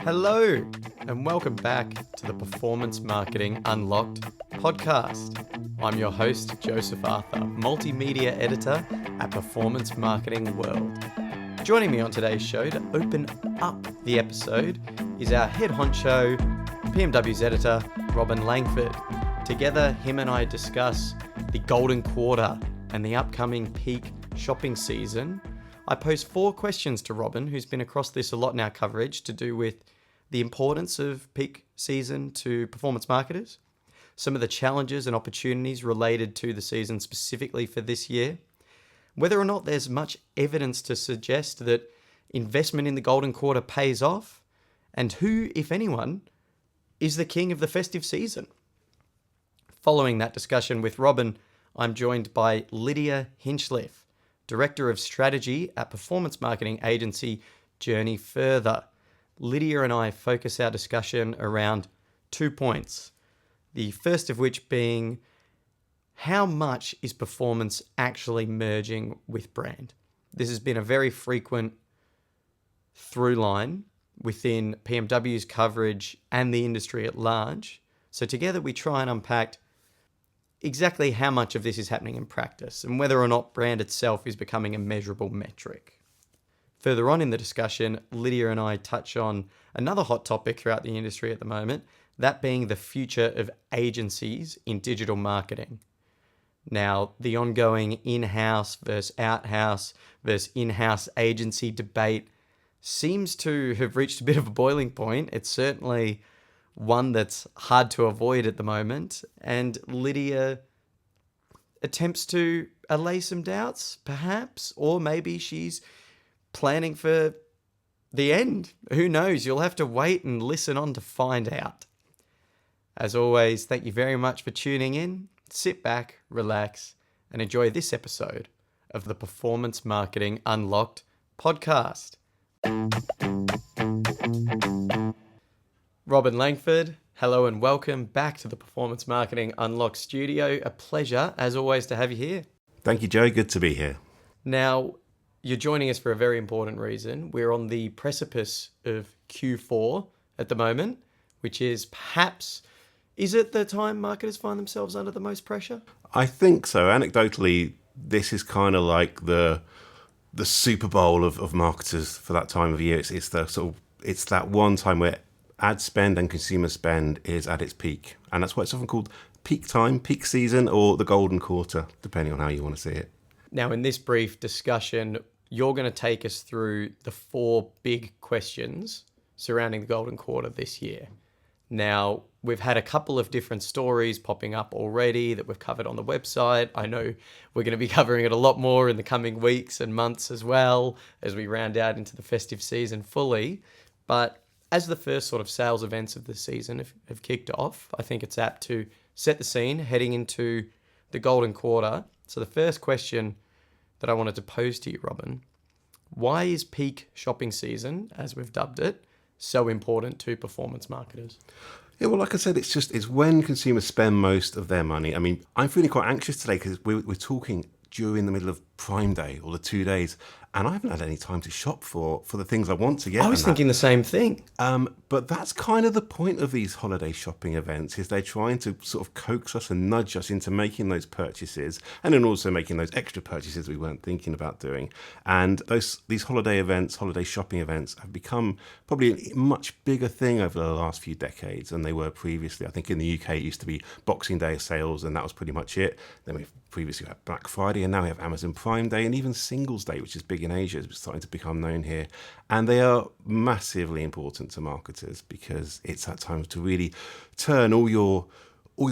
Hello, and welcome back to the Performance Marketing Unlocked podcast. I'm your host, Joseph Arthur, Multimedia Editor at Performance Marketing World. Joining me on today's show to open up the episode is our head honcho, PMW's editor, Robin Langford. Together, him and I discuss the golden quarter and the upcoming peak shopping season. I pose 4 questions to Robin, who's been across this a lot in our coverage, to do with the importance of peak season to performance marketers, some of the challenges and opportunities related to the season specifically for this year, whether or not there's much evidence to suggest that investment in the golden quarter pays off, and who, if anyone, is the king of the festive season. Following that discussion with Robin, I'm joined by Lydia Hinchliff, Director of Strategy at performance marketing agency Journey Further. Lydia and I focus our discussion around 2 points. The first of which being, how much is performance actually merging with brand? This has been a very frequent through line within PMW's coverage and the industry at large. So together we try and unpack exactly how much of this is happening in practice and whether or not brand itself is becoming a measurable metric. Further on in the discussion, Lydia and I touch on another hot topic throughout the industry at the moment, that being the future of agencies in digital marketing. Now, the ongoing in-house versus out-house versus in-house agency debate seems to have reached a bit of a boiling point. It's certainly one that's hard to avoid at the moment, and Lydia attempts to allay some doubts, perhaps, or maybe she's planning for the end. Who knows? You'll have to wait and listen on to find out. As always, thank you very much for tuning in. Sit back, relax, and enjoy this episode of the Performance Marketing Unlocked podcast. Robin Langford, hello and welcome back to the Performance Marketing Unlocked studio. A pleasure, as always, to have you here. Thank you, Joe. Good to be here. Now, you're joining us for a very important reason. We're on the precipice of Q4 at the moment, which is perhaps, is it the time marketers find themselves under the most pressure? I think so. Anecdotally, this is kind of like the Super Bowl of marketers for that time of year. It's that one time where ad spend and consumer spend is at its peak. And that's why it's often called peak time, peak season, or the golden quarter, depending on how you want to see it. Now, in this brief discussion, you're going to take us through the 4 big questions surrounding the golden quarter this year. Now, we've had a couple of different stories popping up already that we've covered on the website. I know we're going to be covering it a lot more in the coming weeks and months as well as we round out into the festive season fully. But as the first sort of sales events of the season have kicked off, I think it's apt to set the scene heading into the golden quarter. So the first question that I wanted to pose to you, Robin, why is peak shopping season, as we've dubbed it, so important to performance marketers? Yeah, well, like I said, it's when consumers spend most of their money. I mean, I'm feeling quite anxious today because we're talking during the middle of Prime Day or the 2 days, and I haven't had any time to shop for the things I want to get. I was thinking the same thing. But that's kind of the point of these holiday shopping events, is they're trying to sort of coax us and nudge us into making those purchases, and then also making those extra purchases we weren't thinking about doing. And these holiday events, holiday shopping events, have become probably a much bigger thing over the last few decades than they were previously. I think in the UK it used to be Boxing Day sales, and that was pretty much it. Then we've previously had Black Friday, and now we have Amazon Prime Day, and even Singles Day, which is big in Asia, is starting to become known here. And they are massively important to marketers because it's that time to really turn all your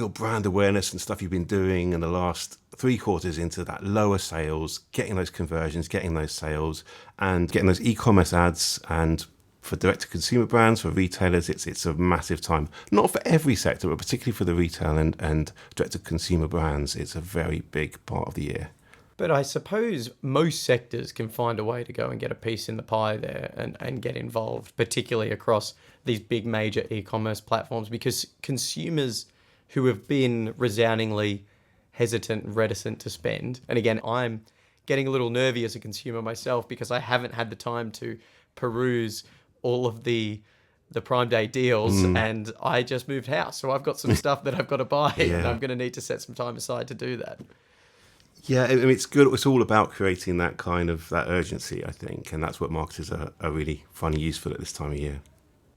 brand awareness and stuff you've been doing in the last 3 quarters into that lower sales, getting those conversions, getting those sales, and getting those e-commerce ads. And for direct-to-consumer brands, for retailers, it's a massive time. Not for every sector, but particularly for the retail and direct-to-consumer brands, it's a very big part of the year. But I suppose most sectors can find a way to go and get a piece in the pie there and get involved, particularly across these big major e-commerce platforms, because consumers who have been resoundingly hesitant and reticent to spend, and again, I'm getting a little nervy as a consumer myself because I haven't had the time to peruse all of the the Prime Day deals, and I just moved house. So I've got some stuff that I've got to buy, and I'm going to need to set some time aside to do that. Yeah, I mean, it's good. It's all about creating that urgency, I think, and that's what marketers are really finding useful at this time of year.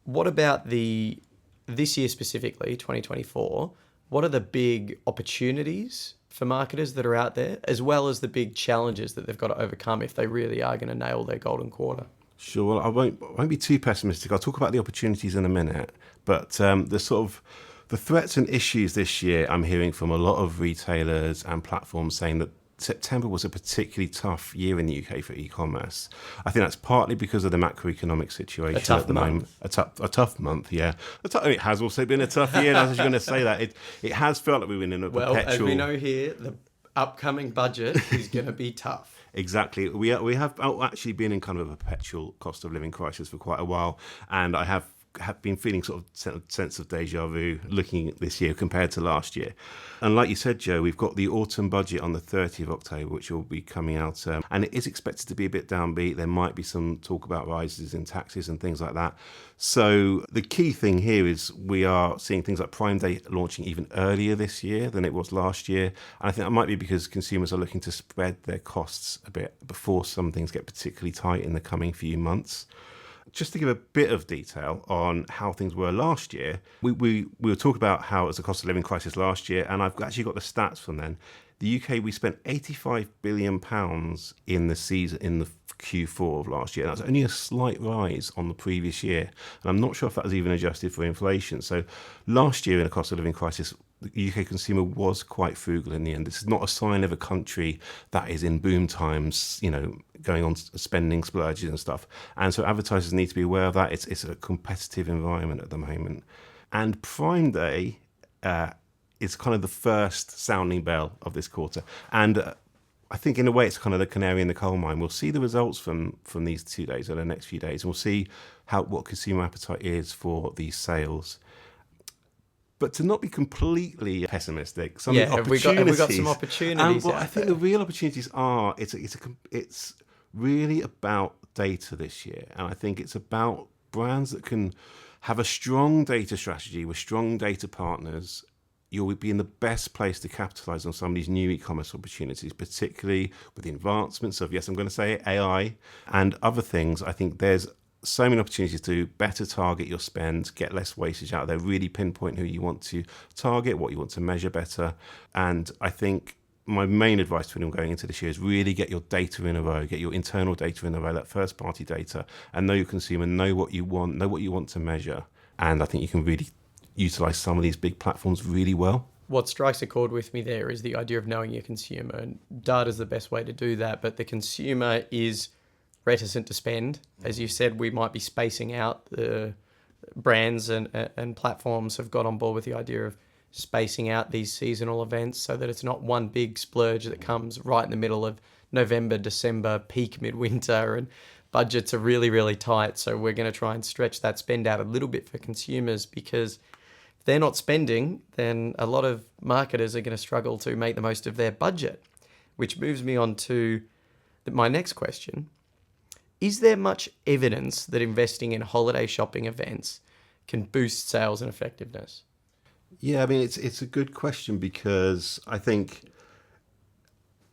What about this year specifically, 2024? What are the big opportunities for marketers that are out there, as well as the big challenges that they've got to overcome if they really are going to nail their golden quarter? Sure. Well, I won't be too pessimistic. I'll talk about the opportunities in a minute, but the threats and issues this year, I'm hearing from a lot of retailers and platforms saying that September was a particularly tough year in the UK for e-commerce. I think that's partly because of the macroeconomic situation at the moment. A tough month, yeah. It has also been a tough year, and I was going to say that. It has felt like we've been in a perpetual... Well, as we know here, the upcoming budget is going to be tough. Exactly. We have actually been in kind of a perpetual cost of living crisis for quite a while, and I have been feeling sort of sense of deja vu looking at this year compared to last year. And like you said, Joe, we've got the autumn budget on the 30th of October, which will be coming out, and it is expected to be a bit downbeat. There might be some talk about rises in taxes and things like that. So the key thing here is we are seeing things like Prime Day launching even earlier this year than it was last year. And I think that might be because consumers are looking to spread their costs a bit before some things get particularly tight in the coming few months. Just to give a bit of detail on how things were last year, we were talking about how it was a cost of living crisis last year, and I've actually got the stats from then. The UK, we spent £85 billion in the season, in the Q4 of last year. That's only a slight rise on the previous year, and I'm not sure if that was even adjusted for inflation. So last year in a cost of living crisis, the UK consumer was quite frugal in the end. This is not a sign of a country that is in boom times, going on spending splurges and stuff. And so advertisers need to be aware of that. It's a competitive environment at the moment. And Prime Day is kind of the first sounding bell of this quarter. And I think in a way it's kind of the canary in the coal mine. We'll see the results from these 2 days or the next few days, and we'll see what consumer appetite is for these sales. But to not be completely pessimistic, have we got some opportunities? I think the real opportunities are it's really about data this year, and I think it's about brands that can have a strong data strategy with strong data partners. You'll be in the best place to capitalize on some of these new e-commerce opportunities, particularly with the advancements of, yes, I'm going to say AI and other things. I think there's so many opportunities to better target your spend, get less wastage out there, really pinpoint who you want to target, what you want to measure better. And I think my main advice to anyone going into this year is really get your data in a row, get your internal data in a row, that first party data, and know your consumer, know what you want to measure. And I think you can really utilize some of these big platforms really well. What strikes a chord with me there is the idea of knowing your consumer, and data is the best way to do that, but the consumer is reticent to spend. As you said, we might be spacing out. The brands and platforms have got on board with the idea of spacing out these seasonal events so that it's not one big splurge that comes right in the middle of November, December, peak midwinter, and budgets are really, really tight. So we're going to try and stretch that spend out a little bit for consumers, because if they're not spending, then a lot of marketers are going to struggle to make the most of their budget, which moves me on to my next question. Is there much evidence that investing in holiday shopping events can boost sales and effectiveness? Yeah, I mean, it's a good question, because I think,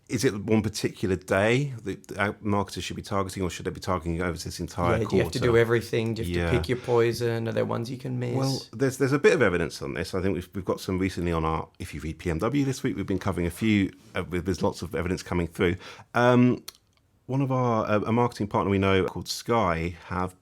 is it one particular day that marketers should be targeting, or should they be targeting over this entire quarter? Do you have to do everything? Do you have to pick your poison? Are there ones you can miss? Well, there's a bit of evidence on this. I think we've got some recently on our, if you read PMW this week, we've been covering a few, there's lots of evidence coming through. One of our, a marketing partner we know called Sky have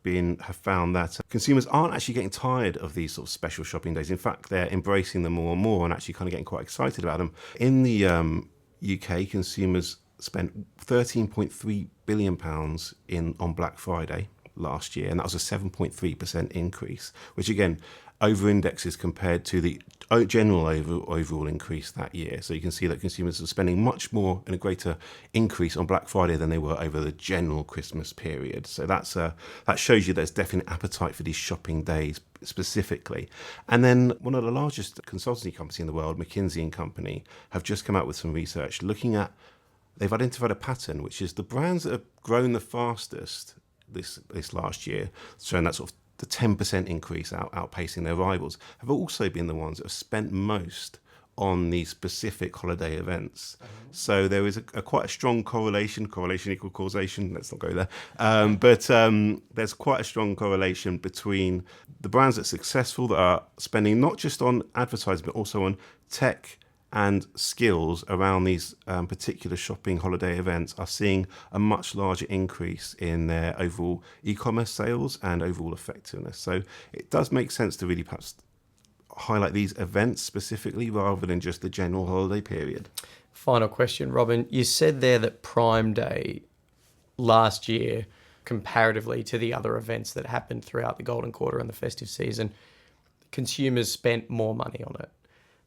found that consumers aren't actually getting tired of these sort of special shopping days. In fact, they're embracing them more and more, and actually kind of getting quite excited about them. In the UK, consumers spent £13.3 billion on Black Friday last year, and that was a 7.3% increase, which again over-indexes compared to the general overall increase that year. So you can see that consumers are spending much more and a greater increase on Black Friday than they were over the general Christmas period. So that shows you there's definite appetite for these shopping days specifically. And then one of the largest consultancy companies in the world, McKinsey & Company, have just come out with some research looking at, they've identified a pattern, which is the brands that have grown the fastest this last year, showing that sort of the 10% increase outpacing their rivals, have also been the ones that have spent most on these specific holiday events. So there is quite a strong correlation equal causation, let's not go there, but there's quite a strong correlation between the brands that are successful, that are spending not just on advertising, but also on tech and skills around these particular shopping holiday events, are seeing a much larger increase in their overall e-commerce sales and overall effectiveness. So it does make sense to really perhaps highlight these events specifically rather than just the general holiday period. Final question, Robin. You said there that Prime Day last year, comparatively to the other events that happened throughout the Golden Quarter and the festive season, consumers spent more money on it.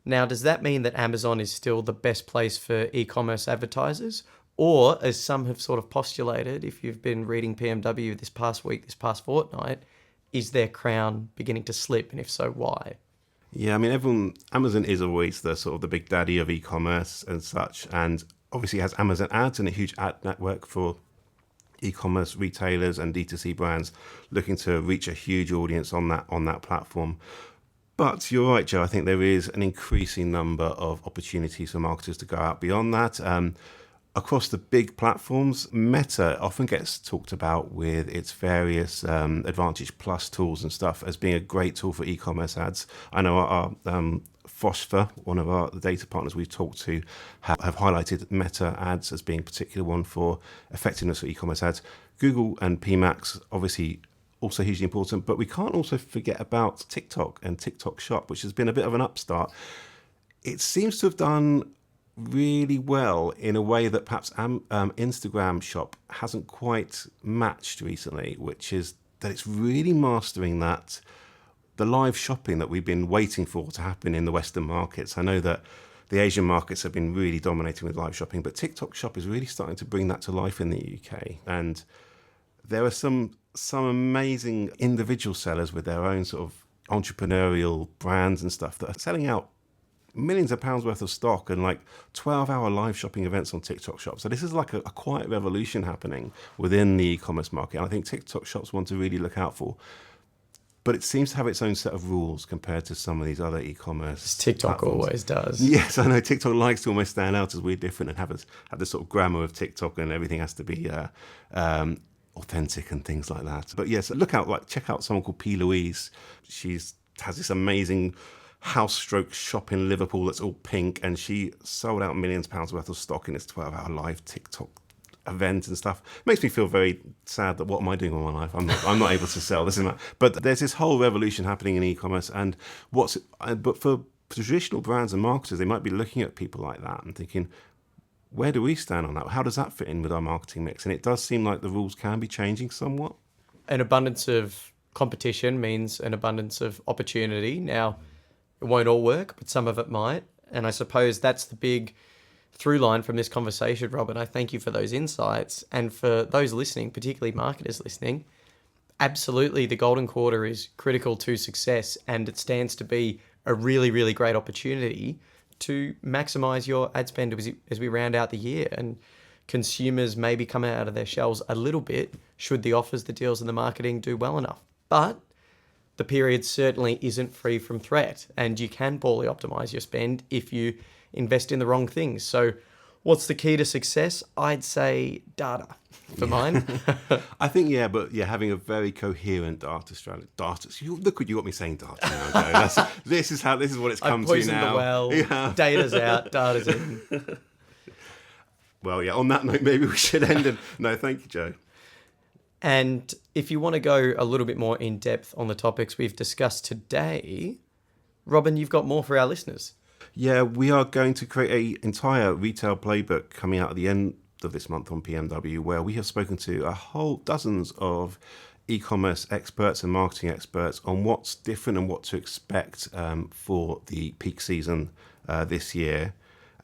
Now, does that mean that Amazon is still the best place for e-commerce advertisers? Or, as some have sort of postulated, if you've been reading PMW this past week, this past fortnight, is their crown beginning to slip? And if so, why? Yeah, I mean, Amazon is always the sort of the big daddy of e-commerce and such, and obviously has Amazon ads and a huge ad network for e-commerce retailers and D2C brands looking to reach a huge audience on that platform. But you're right, Joe. I think there is an increasing number of opportunities for marketers to go out beyond that. Across the big platforms, Meta often gets talked about with its various Advantage Plus tools and stuff as being a great tool for e-commerce ads. I know our Phosphor, one of the data partners we've talked to, have highlighted Meta ads as being a particular one for effectiveness for e-commerce ads. Google and PMax, obviously, also hugely important, but we can't also forget about TikTok and TikTok Shop, which has been a bit of an upstart. It seems to have done really well in a way that perhaps Instagram Shop hasn't quite matched recently, which is that it's really mastering the live shopping that we've been waiting for to happen in the Western markets. I know that the Asian markets have been really dominating with live shopping, but TikTok Shop is really starting to bring that to life in the UK. And there are some amazing individual sellers with their own sort of entrepreneurial brands and stuff that are selling out millions of pounds worth of stock and like 12-hour live shopping events on TikTok Shop. So this is like a quiet revolution happening within the e-commerce market. And I think TikTok Shop's one to really look out for. But it seems to have its own set of rules compared to some of these other e-commerce TikTok platforms. Always does. Yes, I know. TikTok likes to almost stand out as we're different and have this sort of grammar of TikTok, and everything has to be authentic and things like that. But yes, check out someone called P. Louise. She has this amazing house stroke shop in Liverpool that's all pink, and she sold out millions of pounds worth of stock in this 12-hour live TikTok event and stuff. It makes me feel very sad that what am I doing with my life? I'm not able to sell this and that. But there's this whole revolution happening in e-commerce, and but for traditional brands and marketers, they might be looking at people like that and thinking, where do we stand on that? How does that fit in with our marketing mix? And it does seem like the rules can be changing somewhat. An abundance of competition means an abundance of opportunity. Now, it won't all work, but some of it might. And I suppose that's the big through line from this conversation, Robin. I thank you for those insights. And for those listening, particularly marketers listening, absolutely the Golden Quarter is critical to success, and it stands to be a really, really great opportunity to maximize your ad spend as we round out the year. And consumers may be coming out of their shells a little bit should the offers, the deals, and the marketing do well enough. But the period certainly isn't free from threat, and you can poorly optimize your spend if you invest in the wrong things. So what's the key to success? I'd say data for mine. I think, having a very coherent data strategy. Look what you got me saying data now, Joe. This is what it's come to now. I poisoned the well. Yeah. Data's out, data's in. Well, yeah, on that note, maybe we should end it. No, thank you, Joe. And if you want to go a little bit more in depth on the topics we've discussed today, Robin, you've got more for our listeners. Yeah, we are going to create an entire retail playbook coming out at the end of this month on PMW, where we have spoken to a whole dozens of e-commerce experts and marketing experts on what's different and what to expect for the peak season this year.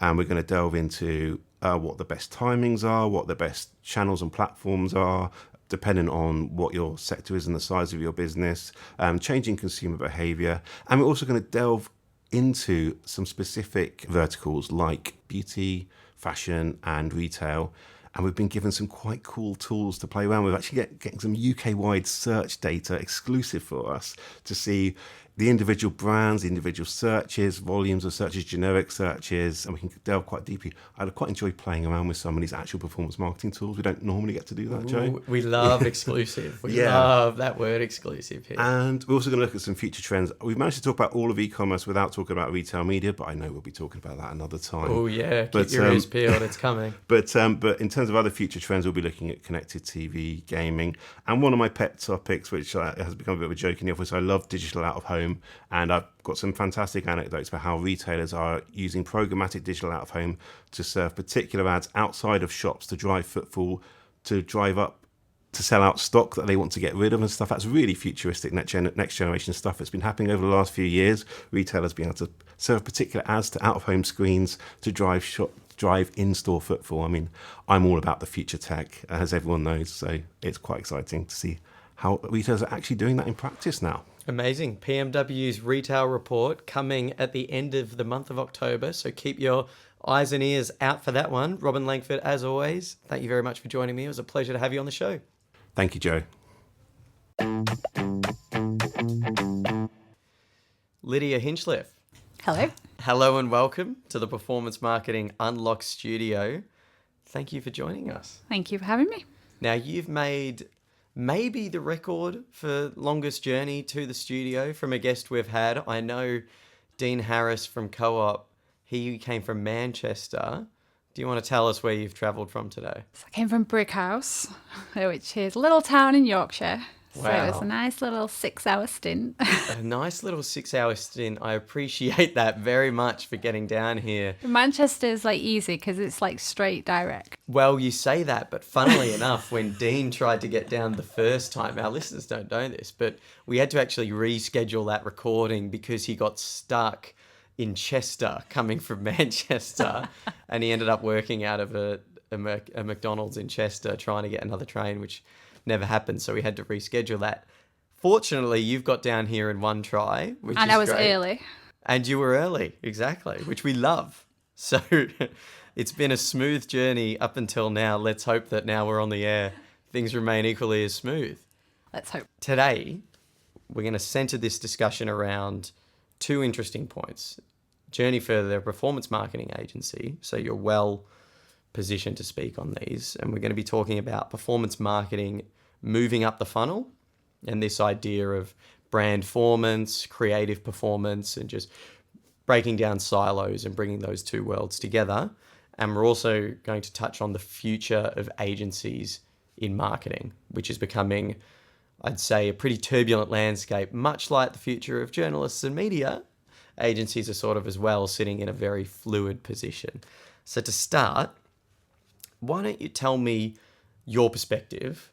And we're going to delve into what the best timings are, what the best channels and platforms are, depending on what your sector is and the size of your business, changing consumer behavior. And we're also going to delve into some specific verticals like beauty, fashion, and retail, and we've been given some quite cool tools to play around with, actually getting some UK-wide search data exclusive for us to see the individual brands, the individual searches, volumes of searches, generic searches, and we can delve quite deeply. I quite enjoy playing around with some of these actual performance marketing tools. We don't normally get to do that, Joe. We love exclusive. We love that word exclusive here. And we're also going to look at some future trends. We've managed to talk about all of e-commerce without talking about retail media, but I know we'll be talking about that another time. Oh yeah, keep your ears peeled, it's coming. But in terms of other future trends, we'll be looking at connected TV, gaming, and one of my pet topics, which has become a bit of a joke in the office, I love digital out of home, and I've got some fantastic anecdotes about how retailers are using programmatic digital out of home to serve particular ads outside of shops to drive footfall, to drive up, to sell out stock that they want to get rid of and stuff. That's really futuristic next generation stuff that's been happening over the last few years. Retailers being able to serve particular ads to out of home screens to drive in-store footfall. I mean, I'm all about the future tech, as everyone knows, so it's quite exciting to see how retailers are actually doing that in practice now. Amazing. PMW's retail report coming at the end of the month of October, so keep your eyes and ears out for that one. Robin Langford, as always, thank you very much for joining me. It was a pleasure to have you on the show. Thank you, Joe. Lydia Hinchliff. Hello. Hello and welcome to the Performance Marketing Unlocked studio. Thank you for joining us. Thank you for having me. Now, you've made maybe the record for longest journey to the studio from a guest we've had. I know Dean Harris from Co-op, he came from Manchester. Do you want to tell us where you've travelled from today? So I came from Brickhouse, which is a little town in Yorkshire. So Wow. it was a nice little 6-hour stint. A nice little 6-hour stint. I appreciate that very much for getting down here. Manchester's like easy because it's like straight direct. Well, you say that, but funnily enough, when Dean tried to get down the first time, our listeners don't know this, but we had to actually reschedule that recording because he got stuck in Chester coming from Manchester, and he ended up working out of a McDonald's in Chester trying to get another train, which never happened, so we had to reschedule that. Fortunately, you've got down here in one try, which And is I was great. early. And you were early, exactly, which we love. So it's been a smooth journey up until now. Let's hope that now we're on the air, things remain equally as smooth. Let's hope. Today, we're going to centre this discussion around two interesting points. Journey Further, they're a performance marketing agency, so you're well positioned to speak on these. And we're going to be talking about performance marketing moving up the funnel and this idea of brand performance, creative performance, and just breaking down silos and bringing those two worlds together. And we're also going to touch on the future of agencies in marketing, which is becoming, I'd say, a pretty turbulent landscape, much like the future of journalists and media. Agencies are sort of as well sitting in a very fluid position. So to start, why don't you tell me your perspective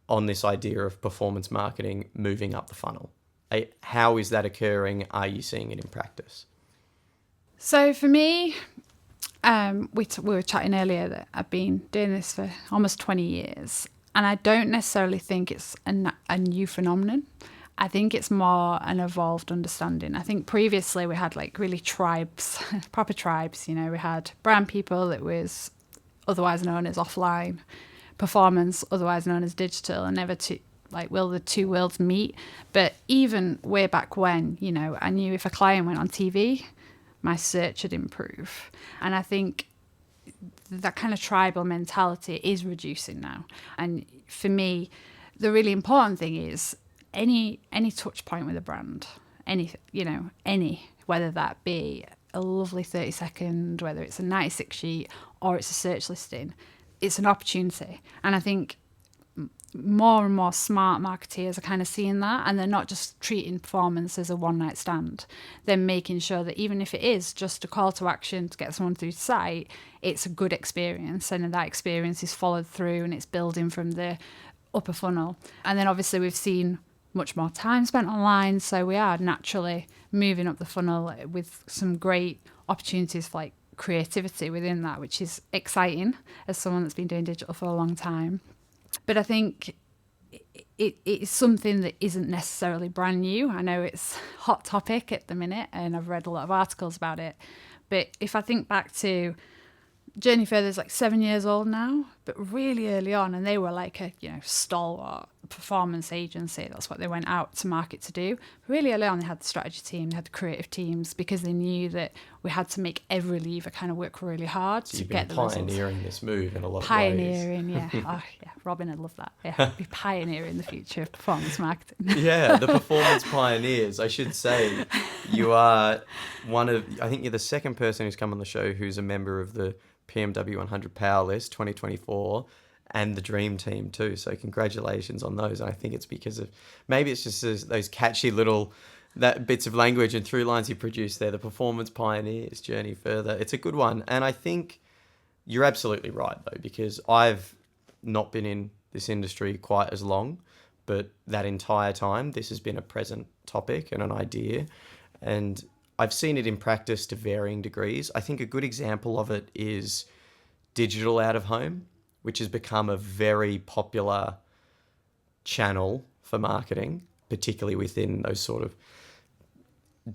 on this idea of performance marketing moving up the funnel? How is that occurring? Are you seeing it in practice? So for me, we were chatting earlier that I've been doing this for almost 20 years, and I don't necessarily think it's a new phenomenon. I think it's more an evolved understanding. I think previously we had like really tribes, proper tribes, you know, we had brand people that was otherwise known as offline, performance, otherwise known as digital, and never will the two worlds meet? But even way back when, you know, I knew if a client went on TV, my search would improve. And I think that kind of tribal mentality is reducing now. And for me, the really important thing is any touch point with a brand, any, whether that be a lovely 30-second, whether it's a 96 sheet or it's a search listing, it's an opportunity. And I think more and more smart marketeers are kind of seeing that, and they're not just treating performance as a one-night stand. They're making sure that even if it is just a call to action to get someone through the site, it's a good experience, and that experience is followed through and it's building from the upper funnel. And then obviously we've seen much more time spent online, so we are naturally moving up the funnel with some great opportunities for like creativity within that, which is exciting as someone that's been doing digital for a long time. But I think it is something that isn't necessarily brand new. I know it's a hot topic at the minute, and I've read a lot of articles about it. But if I think back to Journey Further is like 7 years old now, But really early on, and they were like a stalwart performance agency. That's what they went out to market to do. Really early on, they had the strategy team, they had the creative teams, because they knew that we had to make every lever kind of work really hard to get the results. Pioneering this move in a lot of ways. Pioneering, yeah. Oh, yeah. Robin would love that. Yeah, be pioneering the future of performance marketing. Yeah, the performance pioneers. I should say you are I think you're the second person who's come on the show who's a member of the PMW 100 Power List 2024 and the Dream Team too. So congratulations on those. And I think it's because of, maybe it's just those catchy little bits of language and through lines you produce there, the performance pioneers journey further. It's a good one. And I think you're absolutely right though, because I've not been in this industry quite as long, but that entire time, this has been a present topic and an idea. And I've seen it in practice to varying degrees. I think a good example of it is digital out of home, which has become a very popular channel for marketing, particularly within those sort of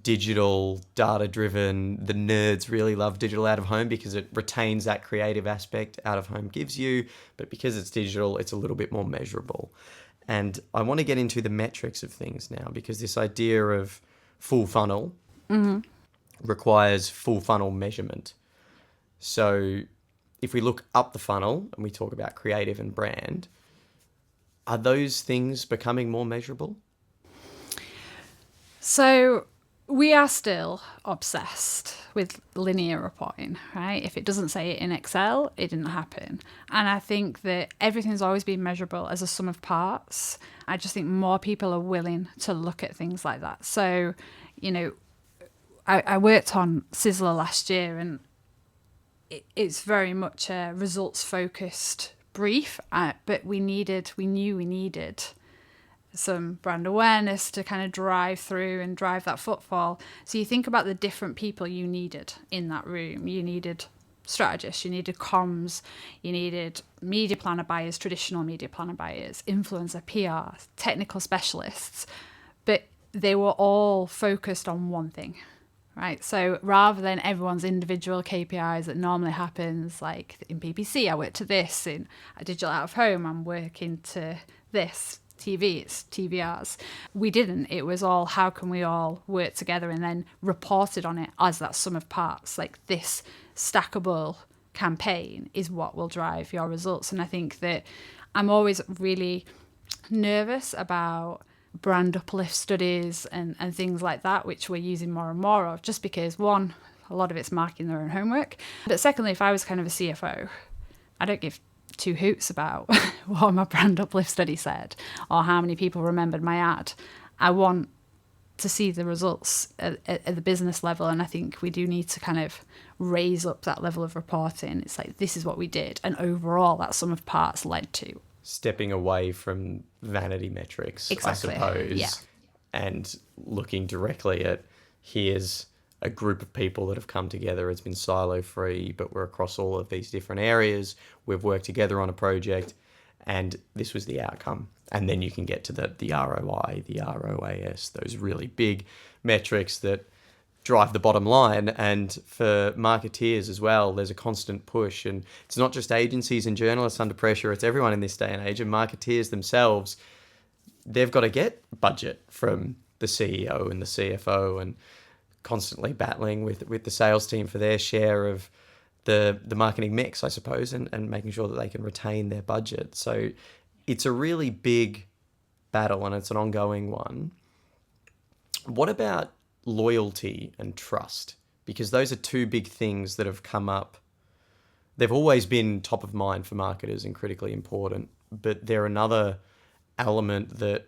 digital, data-driven. The nerds really love digital out of home because it retains that creative aspect out of home gives you, but because it's digital, it's a little bit more measurable. And I want to get into the metrics of things now, because this idea of full funnel requires full funnel measurement. So if we look up the funnel and we talk about creative and brand, are those things becoming more measurable? So we are still obsessed with linear reporting, right? If it doesn't say it in Excel, it didn't happen. And I think that everything's always been measurable as a sum of parts. I just think more people are willing to look at things like that. So, I worked on Sizzler last year, and it's very much a results-focused brief, but we knew we needed some brand awareness to kind of drive through and drive that footfall. So you think about the different people you needed in that room. You needed strategists, you needed comms, you needed media planner buyers, traditional media planner buyers, influencer, PR, technical specialists, but they were all focused on one thing. Right, so rather than everyone's individual KPIs that normally happens, like in PPC, I work to this, in digital out of home, I'm working to this, TV, it's TVRs. We didn't. It was all, how can we all work together, and then reported on it as that sum of parts, like this stackable campaign is what will drive your results. And I think that I'm always really nervous about brand uplift studies and things like that, which we're using more and more of, just because, one, a lot of it's marking their own homework. But secondly, if I was kind of a CFO, I don't give two hoots about what my brand uplift study said or how many people remembered my ad. I want to see the results at the business level, and I think we do need to kind of raise up that level of reporting. It's like, this is what we did, and overall that sum of parts led to. Stepping away from vanity metrics, exactly. I suppose, yeah. And looking directly at, here's a group of people that have come together. It's been silo-free, but we're across all of these different areas. We've worked together on a project, and this was the outcome. And then you can get to the ROI, the ROAS, those really big metrics that drive the bottom line. And for marketeers as well, there's a constant push. And it's not just agencies and journalists under pressure, it's everyone in this day and age. And marketeers themselves, they've got to get budget from the CEO and the CFO, and constantly battling with the sales team for their share of the marketing mix, I suppose, and making sure that they can retain their budget. So it's a really big battle, and it's an ongoing one. What about loyalty and trust? Because those are two big things that have come up. They've always been top of mind for marketers and critically important, but they're another element that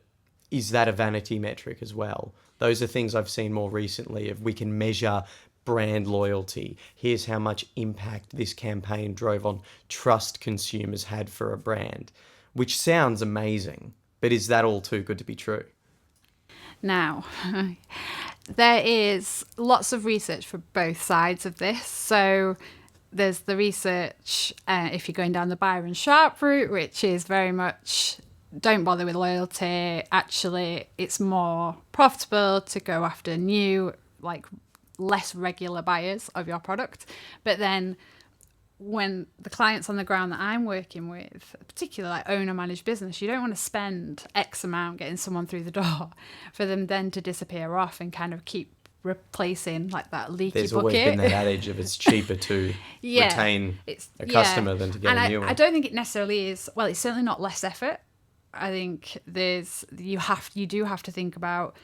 is that a vanity metric as well. Those are things I've seen more recently of, we can measure brand loyalty. Here's how much impact this campaign drove on trust consumers had for a brand, which sounds amazing, but is that all too good to be true? Now, there is lots of research for both sides of this. So there's the research, if you're going down the Byron Sharp route, which is very much, don't bother with loyalty. Actually, it's more profitable to go after new, like less regular buyers of your product. But then when the clients on the ground that I'm working with, particularly like owner managed business, you don't want to spend X amount getting someone through the door for them then to disappear off and kind of keep replacing like that leaky There's bucket. always been that adage of it's cheaper to retain a customer than to get a new one. I don't think it necessarily is. Well, it's certainly not less effort. I think you do have to think about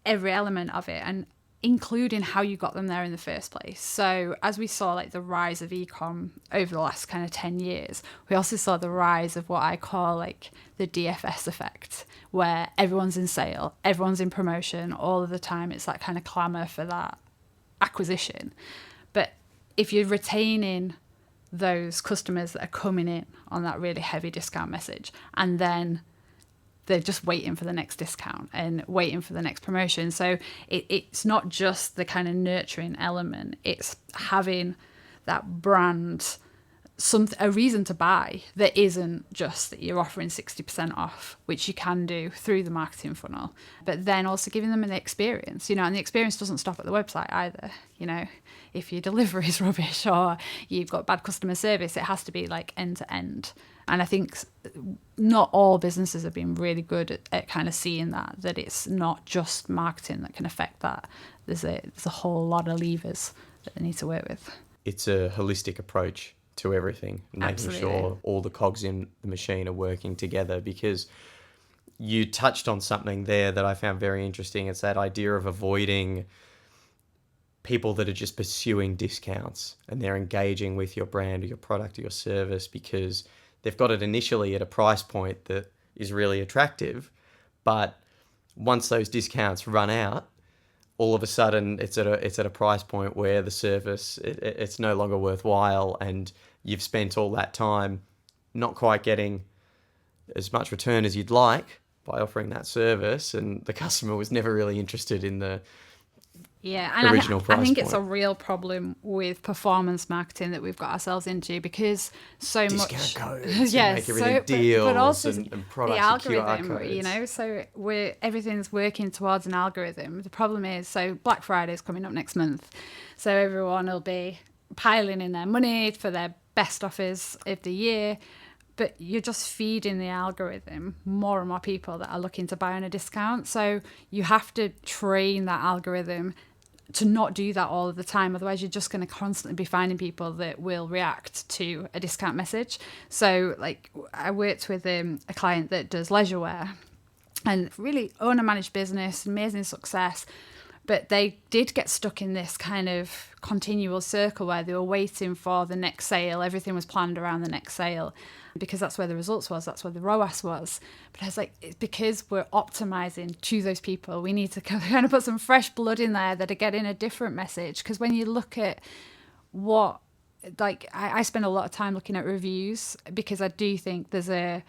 every element of it, and including how you got them there in the first place. So as we saw like the rise of e-com over the last kind of 10 years, we also saw the rise of what I call like the DFS effect, where everyone's in sale, everyone's in promotion all of the time. It's that kind of clamour for that acquisition. But if you're retaining those customers that are coming in on that really heavy discount message, and then they're just waiting for the next discount and waiting for the next promotion. So it's not just the kind of nurturing element. It's having that brand, a reason to buy that isn't just that you're offering 60% off, which you can do through the marketing funnel, but then also giving them an experience, and the experience doesn't stop at the website either. If your delivery is rubbish or you've got bad customer service, it has to be like end to end. And I think not all businesses have been really good at kind of seeing that it's not just marketing that can affect that. There's a whole lot of levers that they need to work with. It's a holistic approach to everything, making Absolutely. sure all the cogs in the machine are working together, because you touched on something there that I found very interesting. It's that idea of avoiding people that are just pursuing discounts and they're engaging with your brand or your product or your service because they've got it initially at a price point that is really attractive, but once those discounts run out, all of a sudden it's at a price point where the service it's no longer worthwhile, and you've spent all that time not quite getting as much return as you'd like by offering that service, and the customer was never really interested in the original price I think point. it's a real problem with performance marketing that we've got ourselves into, because discount codes, make everything deals, but also and products, the algorithm, and QR codes. So everything's working towards an algorithm. The problem is, so Black Friday is coming up next month, so everyone will be piling in their money for their best offers of the year, but you're just feeding the algorithm more and more people that are looking to buy on a discount. So you have to train that algorithm to not do that all of the time. Otherwise, you're just going to constantly be finding people that will react to a discount message. So like I worked with a client that does leisure wear, and really owner managed business, amazing success. But they did get stuck in this kind of continual circle where they were waiting for the next sale. Everything was planned around the next sale because that's where the results was, that's where the ROAS was. But I was like, it's because we're optimizing to those people. We need to kind of put some fresh blood in there that are getting a different message. Because when you look at what, like, I spend a lot of time looking at reviews, because I do think there's a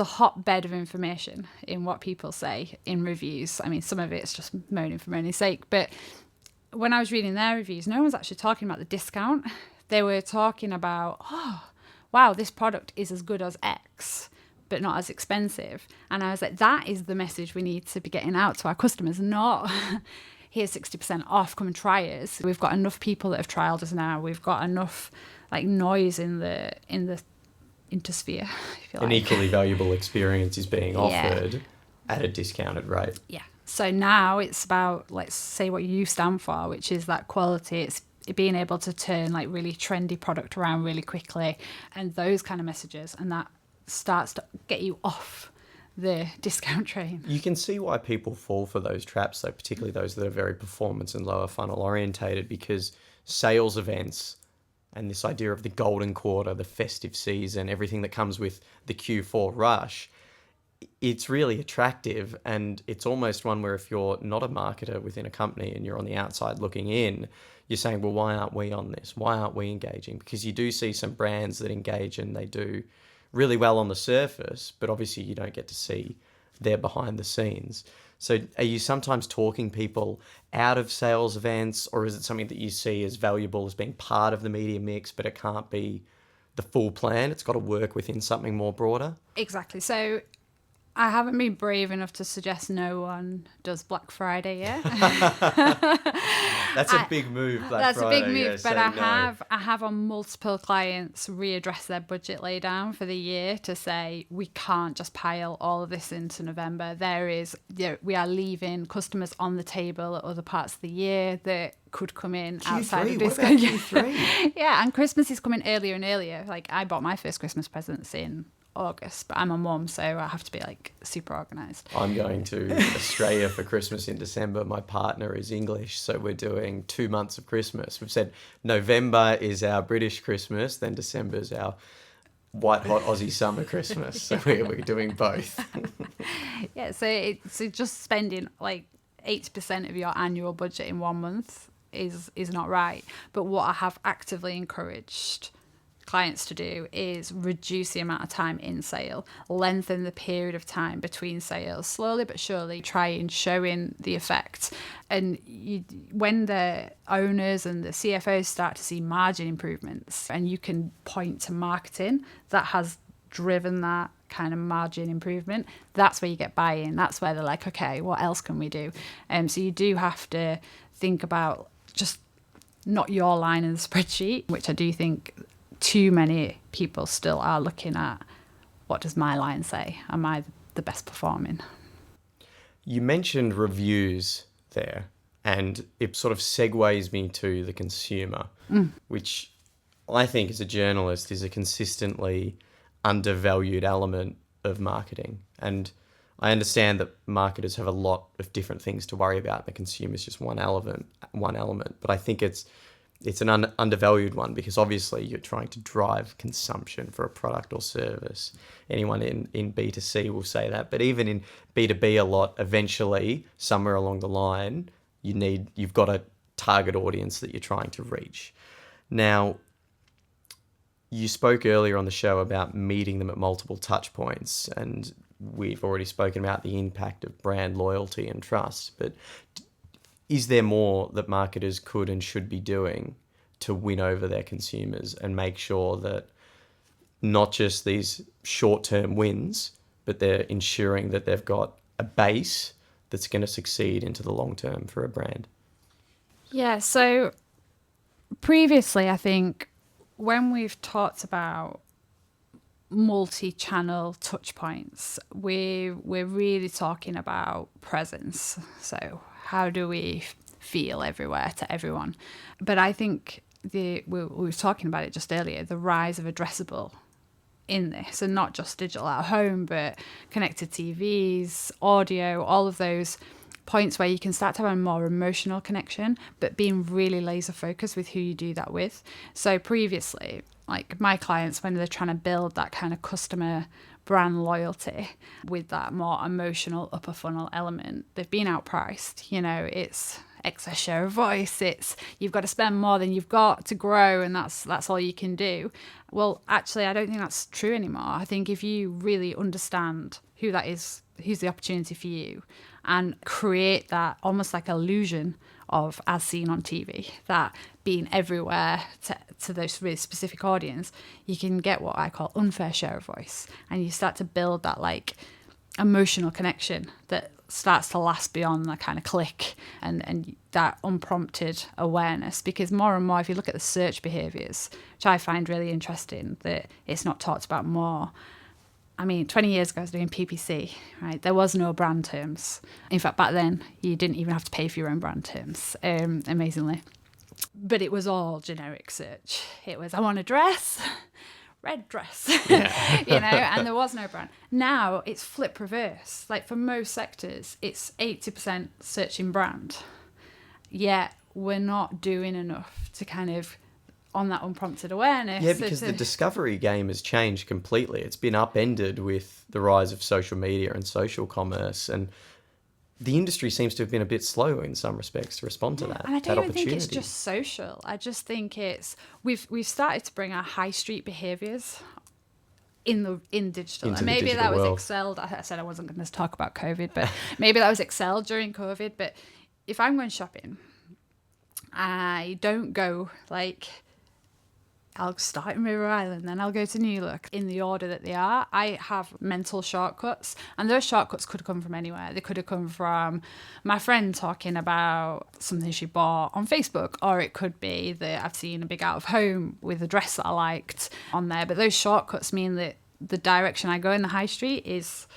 hotbed of information in what people say in reviews. I mean, some of it's just moaning for moaning's sake, but when I was reading their reviews, no one was actually talking about the discount. They were talking about, oh, wow, this product is as good as X, but not as expensive. And I was like, that is the message we need to be getting out to our customers, not here's 60% off, come and try us. We've got enough people that have trialed us now. We've got enough like noise in the intersphere, if you like. An equally valuable experience is being offered at a discounted rate. Yeah. So now it's about, let's say what you stand for, which is that quality. It's being able to turn like really trendy product around really quickly, and those kind of messages, and that starts to get you off the discount train. You can see why people fall for those traps, though, particularly those that are very performance and lower funnel orientated, because sales events and this idea of the golden quarter, the festive season, everything that comes with the Q4 rush, it's really attractive. And it's almost one where if you're not a marketer within a company and you're on the outside looking in, you're saying, well, why aren't we on this? Why aren't we engaging? Because you do see some brands that engage and they do really well on the surface, but obviously you don't get to see their behind the scenes. So are you sometimes talking people out of sales events, or is it something that you see as valuable as being part of the media mix, but it can't be the full plan? It's got to work within something more broader? Exactly. So I haven't been brave enough to suggest no one does Black Friday yet. That's a big move, That's Friday. a big move, Yeah, but say I no. have on multiple clients readdress their budget laydown for the year to say we can't just pile all of this into November. We are leaving customers on the table at other parts of the year that could come in outside of Q3, what discount. about Q3? Yeah, and Christmas is coming earlier and earlier. Like I bought my first Christmas presents in August, but I'm a mum, so I have to be like super organised. I'm going to Australia for Christmas in December. My partner is English, so we're doing 2 months of Christmas. We've said November is our British Christmas, then December's our white hot Aussie summer Christmas. So we're doing both. Yeah, so just spending like 80% of your annual budget in 1 month is not right. But what I have actively encouraged clients to do is reduce the amount of time in sale, lengthen the period of time between sales, slowly but surely try and show in the effect. And when the owners and the CFOs start to see margin improvements and you can point to marketing that has driven that kind of margin improvement, that's where you get buy-in. That's where they're like, okay, what else can we do? So you do have to think about just not your line in the spreadsheet, which I do think too many people still are looking at, what does my line say? Am I the best performing? You mentioned reviews there, and it sort of segues me to the consumer, which I think as a journalist is a consistently undervalued element of marketing. And I understand that marketers have a lot of different things to worry about. The consumer is just one element, but I think it's an undervalued one, because obviously you're trying to drive consumption for a product or service. Anyone in B2C will say that, but even in B2B a lot, eventually, somewhere along the line, you've got a target audience that you're trying to reach. Now, you spoke earlier on the show about meeting them at multiple touch points, and we've already spoken about the impact of brand loyalty and trust, but is there more that marketers could and should be doing to win over their consumers and make sure that not just these short-term wins, but they're ensuring that they've got a base that's going to succeed into the long term for a brand? Yeah, so previously, I think when we've talked about multi-channel touch points, we're really talking about presence. So how do we feel everywhere to everyone? But I think we were talking about it just earlier, the rise of addressable in this, and not just digital at home, but connected TVs, audio, all of those points where you can start to have a more emotional connection, but being really laser focused with who you do that with. So previously, like my clients, when they're trying to build that kind of customer brand loyalty with that more emotional upper funnel element, they've been outpriced. It's excess share of voice, it's you've got to spend more than you've got to grow, and that's all you can do. Well, actually, I don't think that's true anymore. I think if you really understand who that is, who's the opportunity for you, and create that almost like illusion of as seen on TV, that being everywhere to those really specific audience, you can get what I call unfair share of voice, and you start to build that like emotional connection that starts to last beyond that kind of click and that unprompted awareness. Because more and more, if you look at the search behaviours, which I find really interesting, that it's not talked about more. I mean, 20 years ago, I was doing PPC, right? There was no brand terms. In fact, back then, you didn't even have to pay for your own brand terms, amazingly. But it was all generic search. It was, I want a dress, red dress, and there was no brand. Now it's flip reverse. Like for most sectors, it's 80% searching brand. Yet we're not doing enough to kind of on that unprompted awareness. Yeah, because the discovery game has changed completely. It's been upended with the rise of social media and social commerce, and the industry seems to have been a bit slow in some respects to respond to that. And I don't even think it's opportunity. just social. I just think it's we've started to bring our high street behaviours in digital. Into and maybe the digital that was world. excelled. I said I wasn't going to talk about COVID, but maybe that was excelled during COVID. But if I'm going shopping, I don't go like I'll start in River Island, then I'll go to New Look in the order that they are. I have mental shortcuts, and those shortcuts could come from anywhere. They could have come from my friend talking about something she bought on Facebook, or it could be that I've seen a big out of home with a dress that I liked on there. But those shortcuts mean that the direction I go in the high street is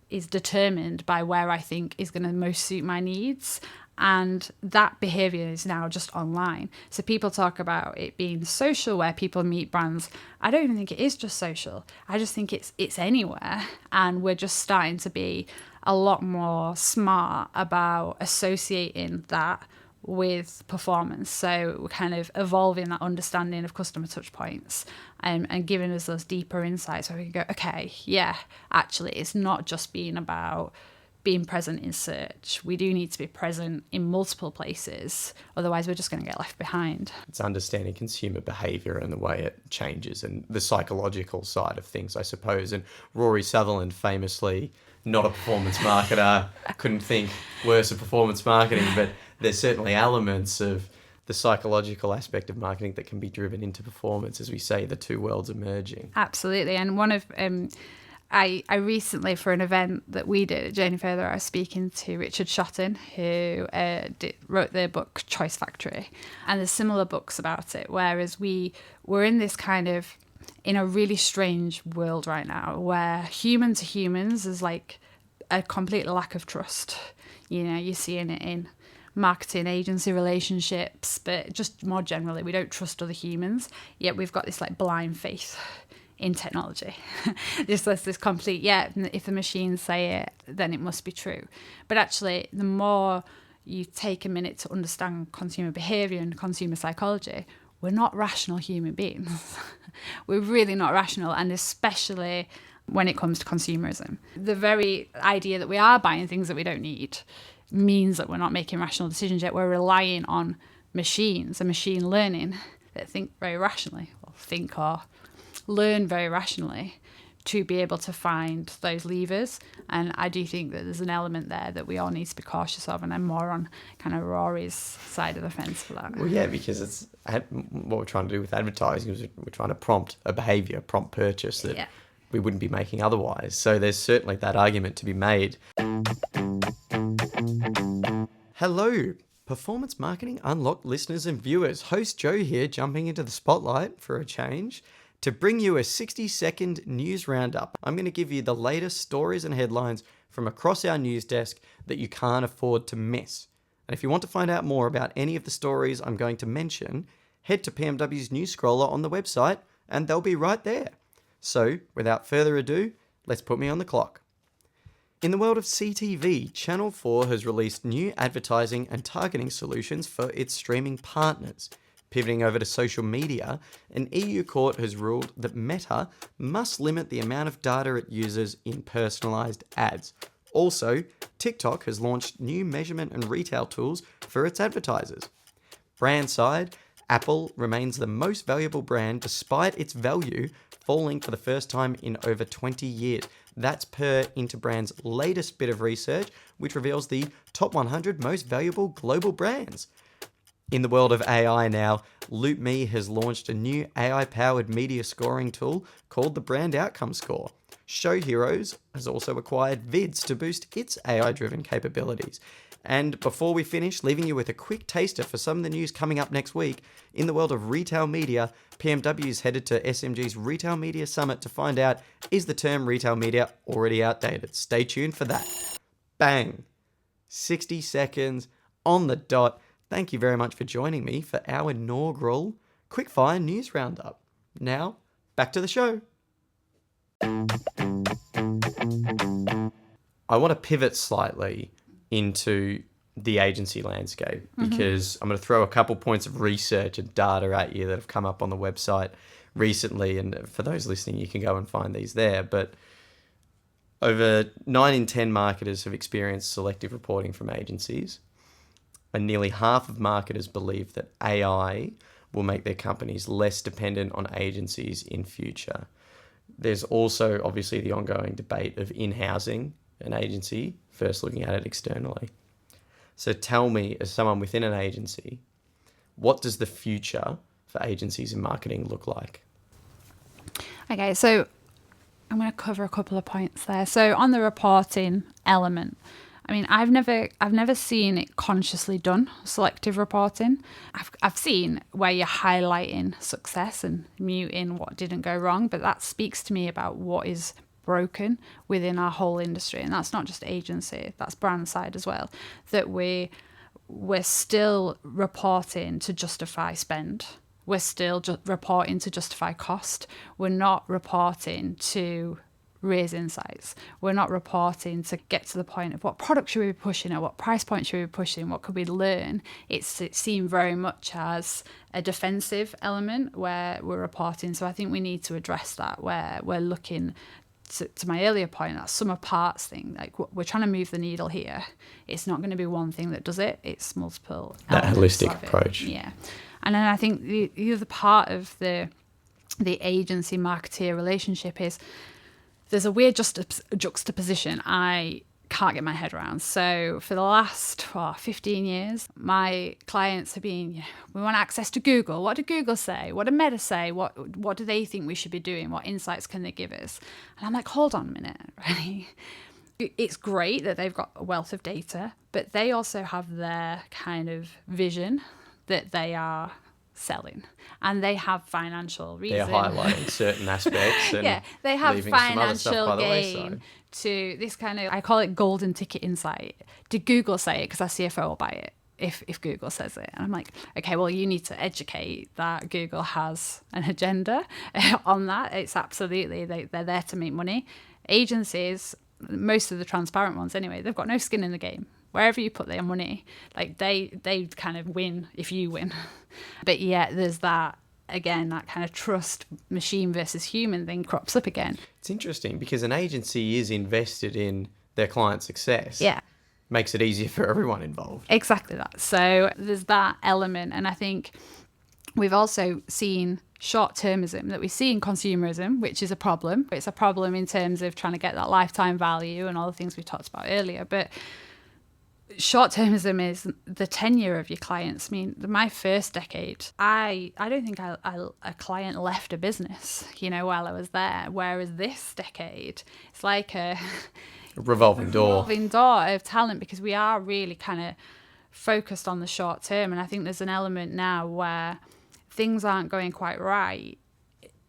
determined by where I think is going to most suit my needs. And that behaviour is now just online. So people talk about it being social, where people meet brands. I don't even think it is just social. I just think it's anywhere. And we're just starting to be a lot more smart about associating that with performance. So we're kind of evolving that understanding of customer touch points and giving us those deeper insights where we can go, okay, yeah, actually, it's not just being about being present in search. We do need to be present in multiple places. Otherwise, we're just going to get left behind. It's understanding consumer behaviour and the way it changes and the psychological side of things, I suppose. And Rory Sutherland, famously not a performance marketer, couldn't think worse of performance marketing, but there's certainly elements of the psychological aspect of marketing that can be driven into performance, as we say, the two worlds emerging. Absolutely. And one of... I recently, for an event that we did at Janie Further, I was speaking to Richard Shotton, who wrote the book Choice Factory. And there's similar books about it, whereas we're in this kind of, in a really strange world right now, where human to humans is like a complete lack of trust. You know, you're seeing it in marketing agency relationships, but just more generally, we don't trust other humans, yet we've got this like blind faith in technology. Just this complete, if the machines say it, then it must be true. But actually, the more you take a minute to understand consumer behaviour and consumer psychology, we're not rational human beings. We're really not rational, and especially when it comes to consumerism. The very idea that we are buying things that we don't need means that we're not making rational decisions, yet we're relying on machines and machine learning that think very rationally, or think or learn very rationally to be able to find those levers. And I do think that there's an element there that we all need to be cautious of, and I'm more on kind of Rory's side of the fence for that. Well, yeah, because it's what we're trying to do with advertising is we're trying to prompt a behaviour, prompt purchase that we wouldn't be making otherwise. So there's certainly that argument to be made. Hello, Performance Marketing Unlocked listeners and viewers. Host Joe here, jumping into the spotlight for a change to bring you a 60-second news roundup. I'm going to give you the latest stories and headlines from across our news desk that you can't afford to miss. And if you want to find out more about any of the stories I'm going to mention, head to PMW's news scroller on the website and they'll be right there. So, without further ado, let's put me on the clock. In the world of CTV, Channel 4 has released new advertising and targeting solutions for its streaming partners. Pivoting over to social media, an EU court has ruled that Meta must limit the amount of data it uses in personalised ads. Also, TikTok has launched new measurement and retail tools for its advertisers. Brand side, Apple remains the most valuable brand despite its value falling for the first time in over 20 years. That's per Interbrand's latest bit of research, which reveals the top 100 most valuable global brands. In the world of AI now, LoopMe has launched a new AI-powered media scoring tool called the Brand Outcome Score. Show Heroes has also acquired Vids to boost its AI-driven capabilities. And before we finish, leaving you with a quick taster for some of the news coming up next week, in the world of retail media, PMW is headed to SMG's Retail Media Summit to find out, is the term retail media already outdated? Stay tuned for that. Bang! 60 seconds on the dot. Thank you very much for joining me for our inaugural Quickfire News Roundup. Now, back to the show. I want to pivot slightly into the agency landscape because I'm going to throw a couple points of research and data at you that have come up on the website recently. And for those listening, you can go and find these there. But over 9 in 10 marketers have experienced selective reporting from agencies. And nearly half of marketers believe that AI will make their companies less dependent on agencies in future. There's also obviously the ongoing debate of in-housing an agency, first looking at it externally. So tell me, as someone within an agency, what does the future for agencies in marketing look like? Okay, so I'm going to cover a couple of points there. So on the reporting element, I mean, I've never seen it consciously done, selective reporting. I've seen where you're highlighting success and muting what didn't go wrong, but that speaks to me about what is broken within our whole industry. And that's not just agency, that's brand side as well, that we're still reporting to justify spend. We're still reporting to justify cost. We're not reporting to raise insights. We're not reporting to get to the point of what product should we be pushing, at what price point should we be pushing, what could we learn. It seemed very much as a defensive element where we're reporting. So I think we need to address that, where we're looking to my earlier point, that sum of parts thing. Like, we're trying to move the needle here. It's not going to be one thing that does it. It's multiple That elements holistic of it. approach. Yeah. And then I think the other part of the agency marketeer relationship is there's a weird juxtaposition I can't get my head around. So for the last 15 years, my clients have been, we want access to Google. What did Google say? What did Meta say? What do they think we should be doing? What insights can they give us? And I'm like, hold on a minute, right? It's great that they've got a wealth of data, but they also have their kind of vision that they are selling, and they have financial reason. They're highlighting certain aspects and they have leaving some other stuff financial by the gain wayside. to this kind of, I call it golden ticket insight. Did Google say it? Because our CFO will buy it if Google says it. And I'm like, okay, well, you need to educate that Google has an agenda on that. It's absolutely, they're there to make money. Agencies, most of the transparent ones anyway, they've got no skin in the game. Wherever you put their money, like they kind of win if you win. But yet there's that, again, that kind of trust machine versus human thing crops up again. It's interesting because an agency is invested in their client's success. Yeah. Makes it easier for everyone involved. Exactly that. So there's that element. And I think we've also seen short-termism that we see in consumerism, which is a problem. It's a problem in terms of trying to get that lifetime value and all the things we talked about earlier. But short-termism is the tenure of your clients. I mean, my first decade, I don't think a client left a business, while I was there. Whereas this decade, it's like a revolving door of talent, because we are really kind of focused on the short term. And I think there's an element now where things aren't going quite right.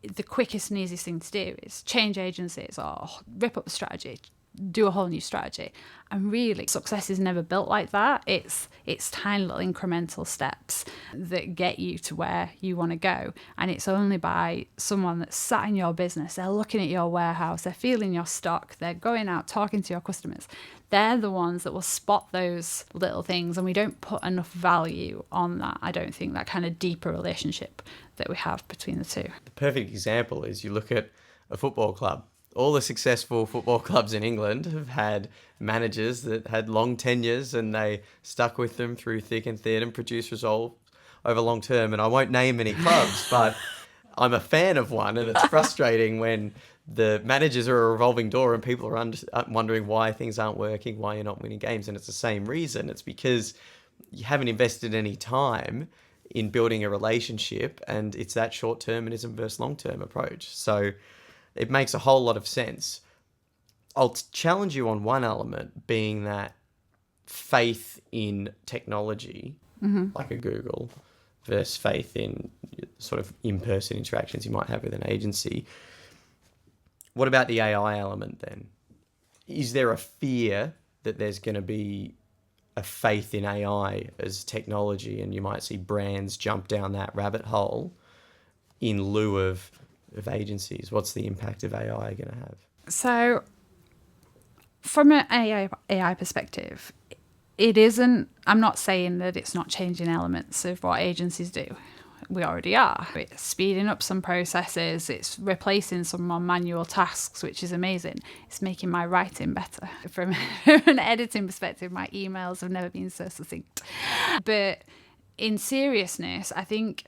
The quickest and easiest thing to do is change agencies or rip up the strategy, do a whole new strategy. And really, success is never built like that. It's tiny little incremental steps that get you to where you want to go. And it's only by someone that's sat in your business, they're looking at your warehouse, they're feeling your stock, they're going out talking to your customers. They're the ones that will spot those little things, and we don't put enough value on that. I don't think that kind of deeper relationship that we have between the two. The perfect example is you look at a football club. All the successful football clubs in England have had managers that had long tenures, and they stuck with them through thick and thin and produced results over long term. And I won't name any clubs, but I'm a fan of one, and it's frustrating when the managers are a revolving door and people are wondering why things aren't working, why you're not winning games. And it's the same reason. It's because you haven't invested any time in building a relationship, and it's that short-termism versus long-term approach. So it makes a whole lot of sense. I'll challenge you on one element, being that faith in technology, like a Google, versus faith in sort of in-person interactions you might have with an agency. What about the AI element then? Is there a fear that there's going to be a faith in AI as technology, and you might see brands jump down that rabbit hole in lieu of agencies? What's the impact of AI going to have? So from an AI perspective, it isn't, I'm not saying that it's not changing elements of what agencies do. We already are. It's speeding up some processes. It's replacing some more manual tasks, which is amazing. It's making my writing better. From an editing perspective, my emails have never been so succinct. But in seriousness, I think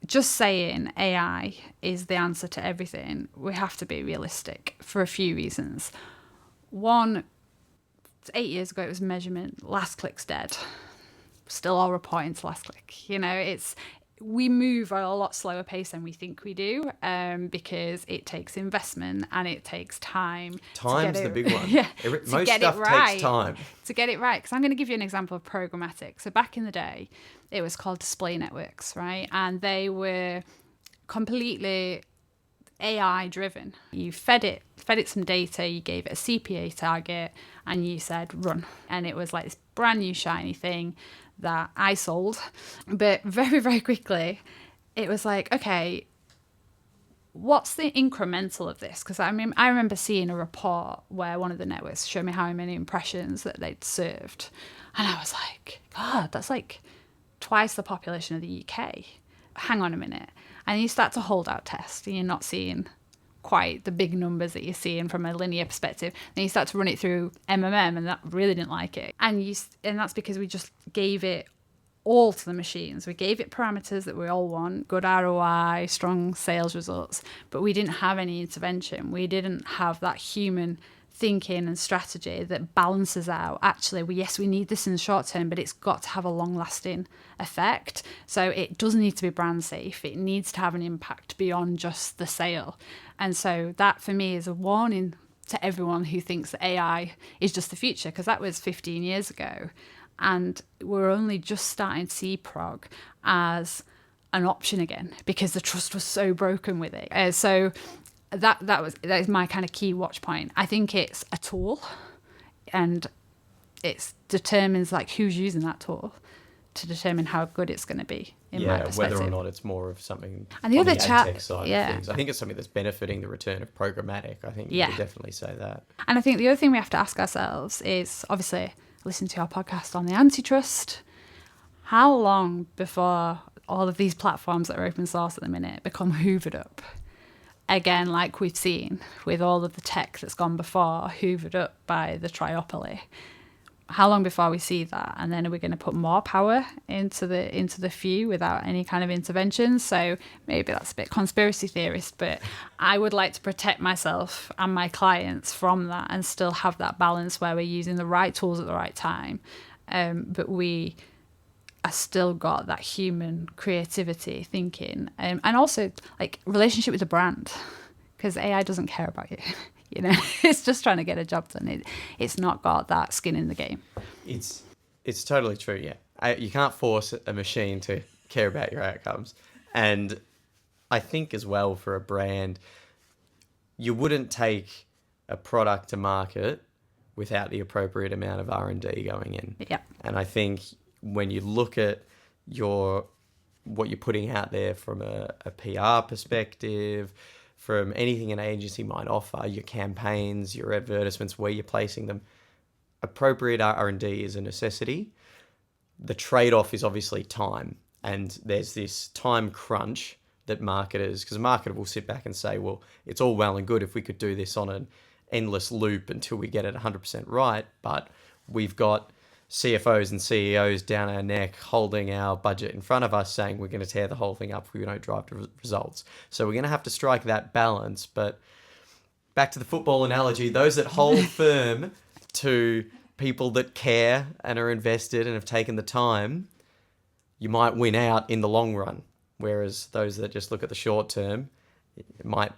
just saying AI is the answer to everything, we have to be realistic for a few reasons. One, 8 years ago, it was measurement. Last click's dead. Still all reporting to last click. we move at a lot slower pace than we think we do, because it takes investment and it takes time. Time's the big one. Yeah, Most stuff takes time. To get it right. Because I'm going to give you an example of programmatic. So back in the day, it was called display networks, right? And they were completely AI driven. You fed it some data, you gave it a CPA target, and you said run. And it was like this brand new shiny thing that I sold. But very, very quickly, it was like, okay, what's the incremental of this? Because I remember seeing a report where one of the networks showed me how many impressions that they'd served. And I was like, God, that's like twice the population of the UK. Hang on a minute. And you start to hold out test and you're not seeing quite the big numbers that you're seeing from a linear perspective. Then you start to run it through MMM, and that really didn't like it. And that's because we just gave it all to the machines. We gave it parameters that we all want, good ROI, strong sales results, but we didn't have any intervention. We didn't have that human thinking and strategy that balances out, actually, we need this in the short term, but it's got to have a long-lasting effect. So it does need to be brand safe. It needs to have an impact beyond just the sale. And so that, for me, is a warning to everyone who thinks that AI is just the future, because that was 15 years ago. And we're only just starting to see prog as an option again, because the trust was so broken with it. So that is my kind of key watch point. I think it's a tool, and it determines like who's using that tool to determine how good it's going to be. In my perspective, whether or not it's more of something. And the other ad tech side of things, I think it's something that's benefiting the return of programmatic. I think you could definitely say that. And I think the other thing we have to ask ourselves is, obviously, listen to our podcast on the antitrust. How long before all of these platforms that are open source at the minute become hoovered up? Again, like we've seen with all of the tech that's gone before, hoovered up by the triopoly. How long before we see that? And then are we going to put more power into the few without any kind of intervention? So maybe that's a bit conspiracy theorist, but I would like to protect myself and my clients from that and still have that balance where we're using the right tools at the right time. But we are still got that human creativity thinking, and also like relationship with the brand, because AI doesn't care about you. You know, it's just trying to get a job done. It's not got that skin in the game. It's totally true, yeah. You can't force a machine to care about your outcomes. And I think as well, for a brand, you wouldn't take a product to market without the appropriate amount of R&D going in. Yeah. And I think when you look at what you're putting out there from a PR perspective, from anything an agency might offer, your campaigns, your advertisements, where you're placing them, appropriate R&D is a necessity. The trade-off is obviously time. And there's this time crunch that marketers, because a marketer will sit back and say, well, it's all well and good if we could do this on an endless loop until we get it 100% right, but we've got CFOs and CEOs down our neck holding our budget in front of us saying we're going to tear the whole thing up if we don't drive results. So we're going to have to strike that balance. But back to the football analogy, those that hold firm to people that care and are invested and have taken the time, you might win out in the long run. Whereas those that just look at the short term, it might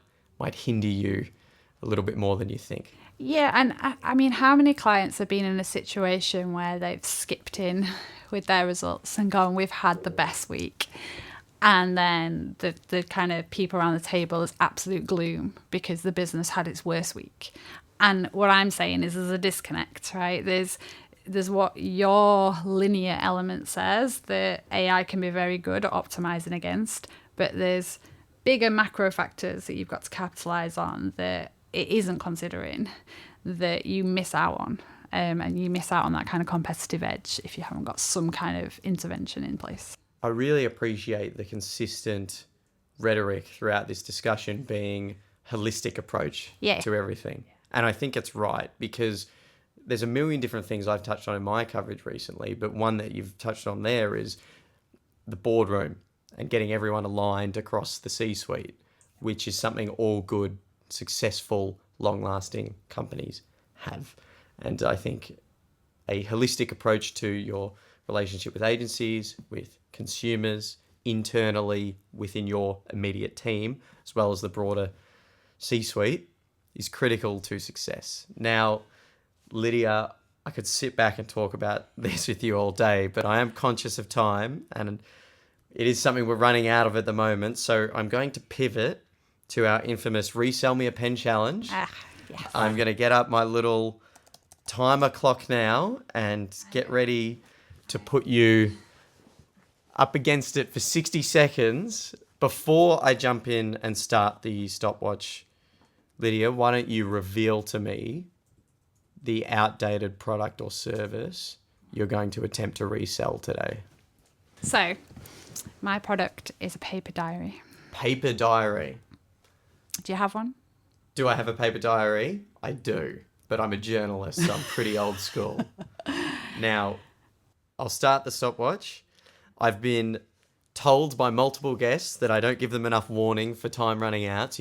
hinder you a little bit more than you think. Yeah, and I mean, how many clients have been in a situation where they've skipped in with their results and gone, we've had the best week, and then the kind of people around the table is absolute gloom because the business had its worst week. And what I'm saying is there's a disconnect, right? There's what your linear element says that AI can be very good at optimizing against, but there's bigger macro factors that you've got to capitalize on that it isn't considering, that you miss out on. And you miss out on that kind of competitive edge if you haven't got some kind of intervention in place. I really appreciate the consistent rhetoric throughout this discussion being holistic approach to everything. And I think it's right, because there's a million different things I've touched on in my coverage recently, but one that you've touched on there is the boardroom and getting everyone aligned across the C-suite, which is something all good, successful, long-lasting companies have. And I think a holistic approach to your relationship with agencies, with consumers, internally within your immediate team, as well as the broader C-suite, is critical to success. Now, Lydia, I could sit back and talk about this with you all day, but I am conscious of time, and it is something we're running out of at the moment. So I'm going to pivot to our infamous Resell Me a Pen challenge. Yes. I'm going to get up my little timer clock now and get ready to put you up against it for 60 seconds. Before I jump in and start the stopwatch, Lydia, why don't you reveal to me the outdated product or service you're going to attempt to resell today? So, my product is a paper diary. Paper diary. Do you have one? Do I have a paper diary? I do, but I'm a journalist, so I'm pretty old school. Now, I'll start the stopwatch. I've been told by multiple guests that I don't give them enough warning for time running out,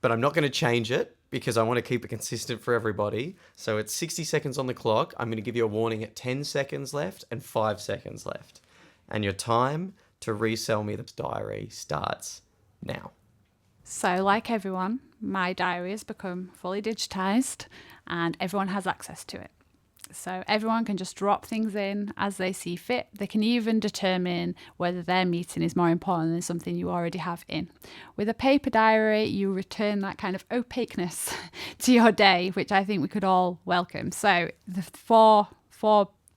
but I'm not going to change it because I want to keep it consistent for everybody. So it's 60 seconds on the clock. I'm going to give you a warning at 10 seconds left and 5 seconds left. And your time to resell me the diary starts now. So, like everyone, my diary has become fully digitized and everyone has access to it. So everyone can just drop things in as they see fit. They can even determine whether their meeting is more important than something you already have in. With a paper diary, you return that kind of opaqueness to your day, which I think we could all welcome. So the four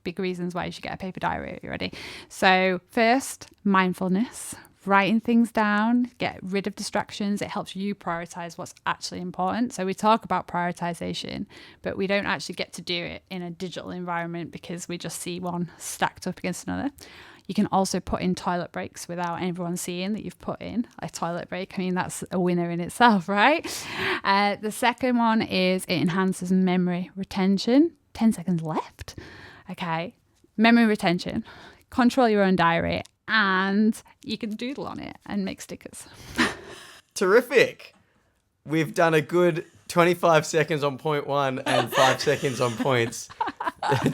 big reasons why you should get a paper diary. Are you ready? So first, mindfulness. Writing things down, get rid of distractions. It helps you prioritize what's actually important. So we talk about prioritization, but we don't actually get to do it in a digital environment because we just see one stacked up against another. You can also put in toilet breaks without everyone seeing that you've put in a toilet break. I mean, that's a winner in itself, right? The second one is it enhances memory retention. 10 seconds left. Okay. Memory retention. Control your own diary. And you can doodle on it and make stickers. Terrific. We've done a good 25 seconds on point 1 and 5 seconds on points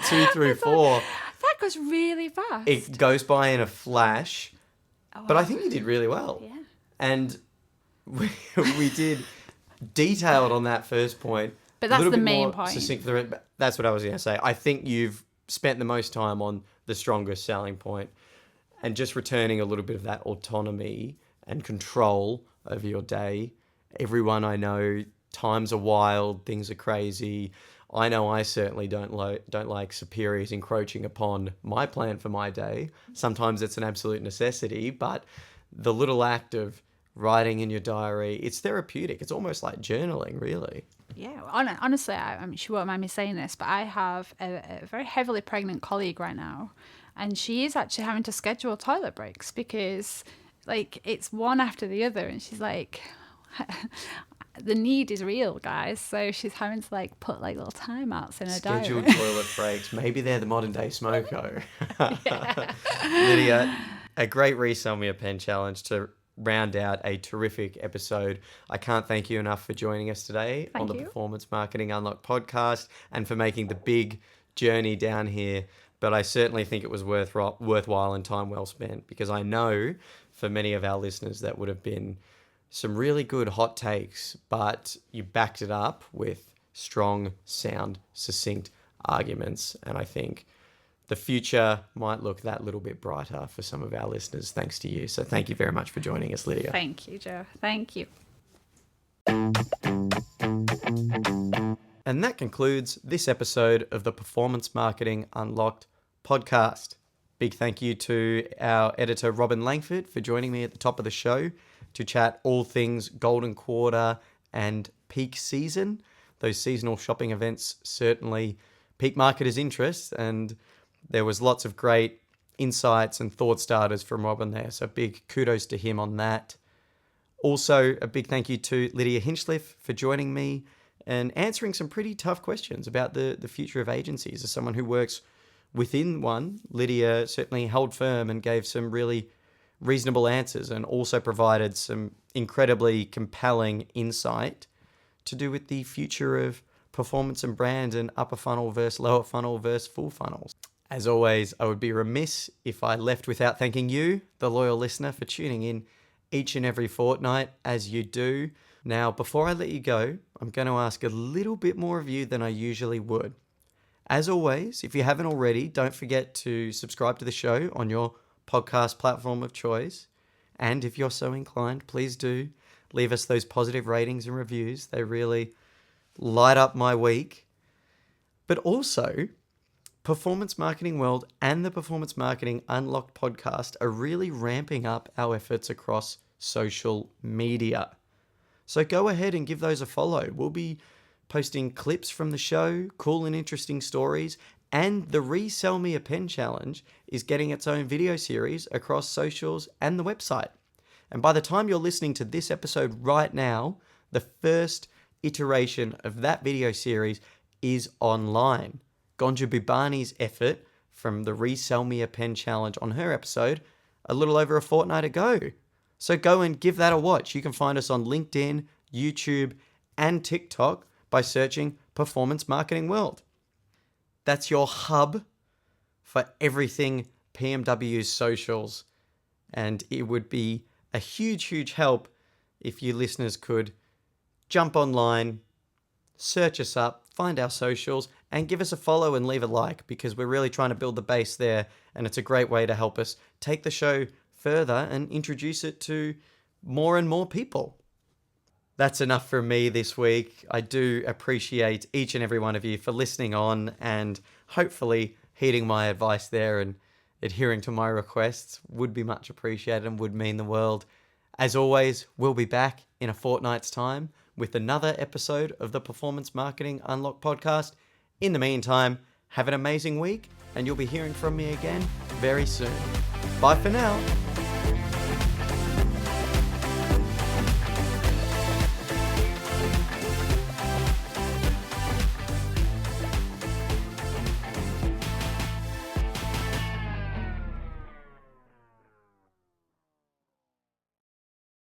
2 through 4. That goes really fast. It goes by in a flash, but I think you did really well. Yeah. And we did detailed on that first point. But that's the main more point. Succinct for it. That's what I was going to say. I think you've spent the most time on the strongest selling point. And just returning a little bit of that autonomy and control over your day. Everyone I know, times are wild, things are crazy. I know I certainly don't like superiors encroaching upon my plan for my day. Sometimes it's an absolute necessity, but the little act of writing in your diary, it's therapeutic. It's almost like journaling, really. Yeah, honestly, I mean, she won't mind me saying this, but I have a very heavily pregnant colleague right now. And she is actually having to schedule toilet breaks because, like, it's one after the other. And she's like, the need is real, guys. So she's having to, like, put, like, little timeouts in her diary. Scheduled toilet breaks. Maybe they're the modern-day smoko. Lydia, a great Resell Me a Pen challenge to round out a terrific episode. I can't thank you enough for joining us today on the Performance Marketing Unlocked podcast and for making the big journey down here. But I certainly think it was worthwhile and time well spent because I know for many of our listeners that would have been some really good hot takes, but you backed it up with strong, sound, succinct arguments. And I think the future might look that little bit brighter for some of our listeners thanks to you. So thank you very much for joining us, Lydia. Thank you, Joe. Thank you. And that concludes this episode of the Performance Marketing Unlocked podcast. Big thank you to our editor, Robin Langford, for joining me at the top of the show to chat all things Golden Quarter and peak season. Those seasonal shopping events certainly pique marketers' interest, and there was lots of great insights and thought starters from Robin there. So big kudos to him on that. Also, a big thank you to Lydia Hinchliff for joining me and answering some pretty tough questions about the future of agencies. As someone who works within one, Lydia certainly held firm and gave some really reasonable answers and also provided some incredibly compelling insight to do with the future of performance and brand and upper funnel versus lower funnel versus full funnels. As always, I would be remiss if I left without thanking you, the loyal listener, for tuning in each and every fortnight as you do. Now, before I let you go, I'm going to ask a little bit more of you than I usually would. As always, if you haven't already, don't forget to subscribe to the show on your podcast platform of choice. And if you're so inclined, please do leave us those positive ratings and reviews. They really light up my week. But also, Performance Marketing World and the Performance Marketing Unlocked podcast are really ramping up our efforts across social media. So go ahead and give those a follow. We'll be posting clips from the show, cool and interesting stories, and the Resell Me a Pen Challenge is getting its own video series across socials and the website. And by the time you're listening to this episode right now, the first iteration of that video series is online. Gonja Bubani's effort from the Resell Me a Pen Challenge on her episode a little over a fortnight ago. So go and give that a watch. You can find us on LinkedIn, YouTube, and TikTok by searching Performance Marketing World. That's your hub for everything PMW's socials. And it would be a huge, huge help if you listeners could jump online, search us up, find our socials, and give us a follow and leave a like, because we're really trying to build the base there, and it's a great way to help us take the show further and introduce it to more and more people. That's enough from me this week. I do appreciate each and every one of you for listening on and hopefully heeding my advice there and adhering to my requests. Would be much appreciated and would mean the world. As always, we'll be back in a fortnight's time with another episode of the Performance Marketing Unlocked podcast. In the meantime, have an amazing week, and you'll be hearing from me again very soon. Bye for now.